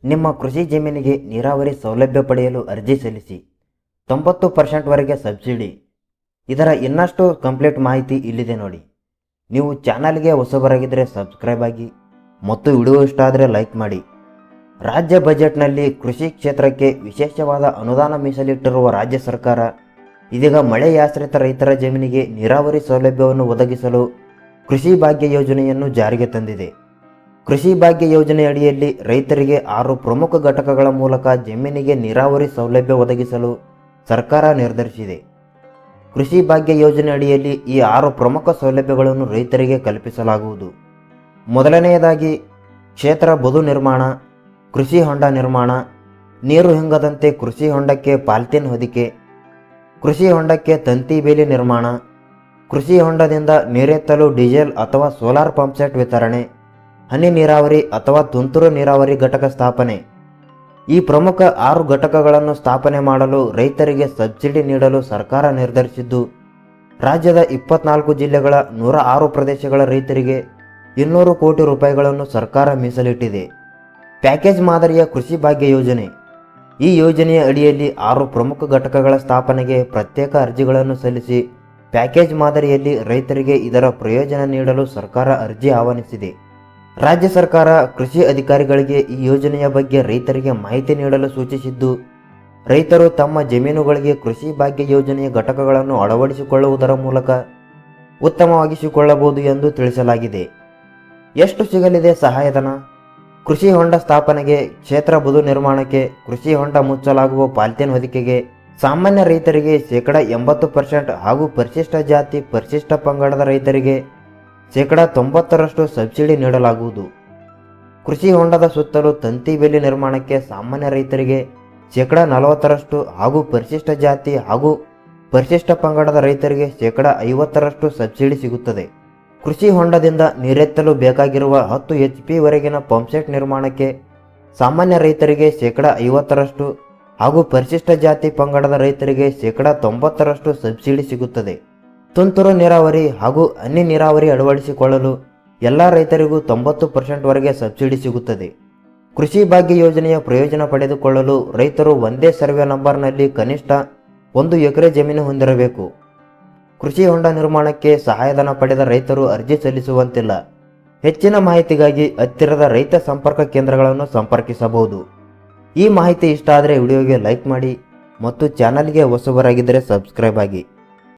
ನಿಮ್ಮ ಕೃಷಿ ಜಮೀನಿಗೆ ನೀರಾವರಿ ಸೌಲಭ್ಯ ಪಡೆಯಲು ಅರ್ಜಿ ಸಲ್ಲಿಸಿ 90%ವರೆಗೆ ಸಬ್ಸಿಡಿ. ಇದರ ಇನ್ನಷ್ಟು ಕಂಪ್ಲೀಟ್ ಮಾಹಿತಿ ಇಲ್ಲಿದೆ ನೋಡಿ. ನೀವು ಚಾನಲ್ಗೆ ಹೊಸಬರಾಗಿದ್ದರೆ ಸಬ್ಸ್ಕ್ರೈಬ್ ಆಗಿ ಮತ್ತು ವಿಡಿಯೋ ಇಷ್ಟ ಆದರೆ ಲೈಕ್ ಮಾಡಿ. ರಾಜ್ಯ ಬಜೆಟ್ನಲ್ಲಿ ಕೃಷಿ ಕ್ಷೇತ್ರಕ್ಕೆ ವಿಶೇಷವಾದ ಅನುದಾನ ಮೀಸಲಿಟ್ಟಿರುವ ರಾಜ್ಯ ಸರ್ಕಾರ ಇದೀಗ ಮಳೆಯಾಶ್ರಿತ ರೈತರ ಜಮೀನಿಗೆ ನೀರಾವರಿ ಸೌಲಭ್ಯವನ್ನು ಒದಗಿಸಲು ಕೃಷಿ ಭಾಗ್ಯ ಯೋಜನೆಯನ್ನು ಜಾರಿಗೆ ತಂದಿದೆ. ಕೃಷಿ ಭಾಗ್ಯ ಯೋಜನೆ ಅಡಿಯಲ್ಲಿ ರೈತರಿಗೆ 6 ಪ್ರಮುಖ ಘಟಕಗಳ ಮೂಲಕ ಜಮೀನಿಗೆ ನೀರಾವರಿ ಸೌಲಭ್ಯ ಒದಗಿಸಲು ಸರ್ಕಾರ ನಿರ್ಧರಿಸಿದೆ. ಕೃಷಿ ಭಾಗ್ಯ ಯೋಜನೆ ಅಡಿಯಲ್ಲಿ ಈ 6 ಪ್ರಮುಖ ಸೌಲಭ್ಯಗಳನ್ನು ರೈತರಿಗೆ ಕಲ್ಪಿಸಲಾಗುವುದು. ಮೊದಲನೆಯದಾಗಿ ಕ್ಷೇತ್ರ ಬದು ನಿರ್ಮಾಣ, ಕೃಷಿ ಹೊಂಡ ನಿರ್ಮಾಣ, ನೀರು ಹಿಂಗದಂತೆ ಕೃಷಿ ಹೊಂಡಕ್ಕೆ ಪಾಲಿಥೀನ್ ಹೊದಿಕೆ, ಕೃಷಿ ಹೊಂಡಕ್ಕೆ ತಂತಿ ಬೇಲಿ ನಿರ್ಮಾಣ, ಕೃಷಿ ಹೊಂಡದಿಂದ ನೀರೆತ್ತಲು ಡೀಸೆಲ್ ಅಥವಾ ಸೋಲಾರ್ ಪಂಪ್ಸೆಟ್ ವಿತರಣೆ, ಹನಿ ನೀರಾವರಿ ಅಥವಾ ತುಂತುರು ನೀರಾವರಿ ಘಟಕ ಸ್ಥಾಪನೆ. ಈ ಪ್ರಮುಖ 6 ಘಟಕಗಳನ್ನು ಸ್ಥಾಪನೆ ಮಾಡಲು ರೈತರಿಗೆ ಸಬ್ಸಿಡಿ ನೀಡಲು ಸರ್ಕಾರ ನಿರ್ಧರಿಸಿದ್ದು, ರಾಜ್ಯದ 24 ಜಿಲ್ಲೆಗಳ 106 ಪ್ರದೇಶಗಳ ರೈತರಿಗೆ 200 ಕೋಟಿ ರೂಪಾಯಿಗಳನ್ನು ಸರ್ಕಾರ ಮೀಸಲಿಟ್ಟಿದೆ. ಪ್ಯಾಕೇಜ್ ಮಾದರಿಯ ಕೃಷಿ ಭಾಗ್ಯ ಯೋಜನೆ. ಈ ಯೋಜನೆಯ ಅಡಿಯಲ್ಲಿ 6 ಪ್ರಮುಖ ಘಟಕಗಳ ಸ್ಥಾಪನೆಗೆ ಪ್ರತ್ಯೇಕ ಅರ್ಜಿಗಳನ್ನು ಸಲ್ಲಿಸಿ ಪ್ಯಾಕೇಜ್ ಮಾದರಿಯಲ್ಲಿ ರೈತರಿಗೆ ಇದರ ಪ್ರಯೋಜನ ನೀಡಲು ಸರ್ಕಾರ ಅರ್ಜಿ ಆಹ್ವಾನಿಸಿದೆ. ರಾಜ್ಯ ಸರ್ಕಾರ ಕೃಷಿ ಅಧಿಕಾರಿಗಳಿಗೆ ಈ ಯೋಜನೆಯ ಬಗ್ಗೆ ರೈತರಿಗೆ ಮಾಹಿತಿ ನೀಡಲು ಸೂಚಿಸಿದ್ದು, ರೈತರು ತಮ್ಮ ಜಮೀನುಗಳಿಗೆ ಕೃಷಿ ಭಾಗ್ಯ ಯೋಜನೆಯ ಘಟಕಗಳನ್ನು ಅಳವಡಿಸಿಕೊಳ್ಳುವುದರ ಮೂಲಕ ಉತ್ತಮವಾಗಿಸಿಕೊಳ್ಳಬಹುದು ಎಂದು ತಿಳಿಸಲಾಗಿದೆ. ಎಷ್ಟು ಸಿಗಲಿದೆ ಸಹಾಯಧನ? ಕೃಷಿ ಹೊಂಡ ಸ್ಥಾಪನೆಗೆ, ಕ್ಷೇತ್ರ ಬದು ನಿರ್ಮಾಣಕ್ಕೆ, ಕೃಷಿ ಹೊಂಡ ಮುಚ್ಚಲಾಗುವ ಪಾಲಿಥೀನ್ ಹೊದಿಕೆಗೆ ಸಾಮಾನ್ಯ ರೈತರಿಗೆ 80% ಹಾಗೂ ಪರಿಶಿಷ್ಟ ಜಾತಿ ಪರಿಶಿಷ್ಟ ಪಂಗಡದ ರೈತರಿಗೆ 90% ಸಬ್ಸಿಡಿ ನೀಡಲಾಗುವುದು. ಕೃಷಿ ಹೊಂಡದ ಸುತ್ತಲೂ ತಂತಿ ಬೇಲಿ ನಿರ್ಮಾಣಕ್ಕೆ ಸಾಮಾನ್ಯ ರೈತರಿಗೆ 40% ಹಾಗೂ ಪರಿಶಿಷ್ಟ ಜಾತಿ ಹಾಗೂ ಪರಿಶಿಷ್ಟ ಪಂಗಡದ ರೈತರಿಗೆ 50% ಸಬ್ಸಿಡಿ ಸಿಗುತ್ತದೆ. ಕೃಷಿ ಹೊಂಡದಿಂದ ನೀರೆತ್ತಲು ಬೇಕಾಗಿರುವ 10 HP ವರೆಗಿನ ಪಂಪ್ಸೆಟ್ ನಿರ್ಮಾಣಕ್ಕೆ ಸಾಮಾನ್ಯ ರೈತರಿಗೆ 50% ಹಾಗೂ ಪರಿಶಿಷ್ಟ ಜಾತಿ ಪಂಗಡದ ರೈತರಿಗೆ 90% ಸಬ್ಸಿಡಿ ಸಿಗುತ್ತದೆ. ತುಂತುರು ನೀರಾವರಿ ಹಾಗೂ ಹನಿ ನೀರಾವರಿ ಅಳವಡಿಸಿಕೊಳ್ಳಲು ಎಲ್ಲ ರೈತರಿಗೂ 90% ವರೆಗೆ ಸಬ್ಸಿಡಿ ಸಿಗುತ್ತದೆ. ಕೃಷಿ ಭಾಗ್ಯ ಯೋಜನೆಯ ಪ್ರಯೋಜನ ಪಡೆದುಕೊಳ್ಳಲು ರೈತರು ಒಂದೇ ಸರ್ವೆ ನಂಬರ್ನಲ್ಲಿ ಕನಿಷ್ಠ 1 ಎಕರೆ ಜಮೀನು ಹೊಂದಿರಬೇಕು. ಕೃಷಿ ಹೊಂಡ ನಿರ್ಮಾಣಕ್ಕೆ ಸಹಾಯಧನ ಪಡೆದ ರೈತರು ಅರ್ಜಿ ಸಲ್ಲಿಸುವಂತಿಲ್ಲ. ಹೆಚ್ಚಿನ ಮಾಹಿತಿಗಾಗಿ ಹತ್ತಿರದ ರೈತ ಸಂಪರ್ಕ ಕೇಂದ್ರಗಳನ್ನು ಸಂಪರ್ಕಿಸಬಹುದು. ಈ ಮಾಹಿತಿ ಇಷ್ಟ ಆದರೆ ವಿಡಿಯೋಗೆ ಲೈಕ್ ಮಾಡಿ ಮತ್ತು ಚಾನಲ್ಗೆ ಹೊಸಬರಾಗಿದ್ದರೆ ಸಬ್ಸ್ಕ್ರೈಬ್ ಆಗಿ.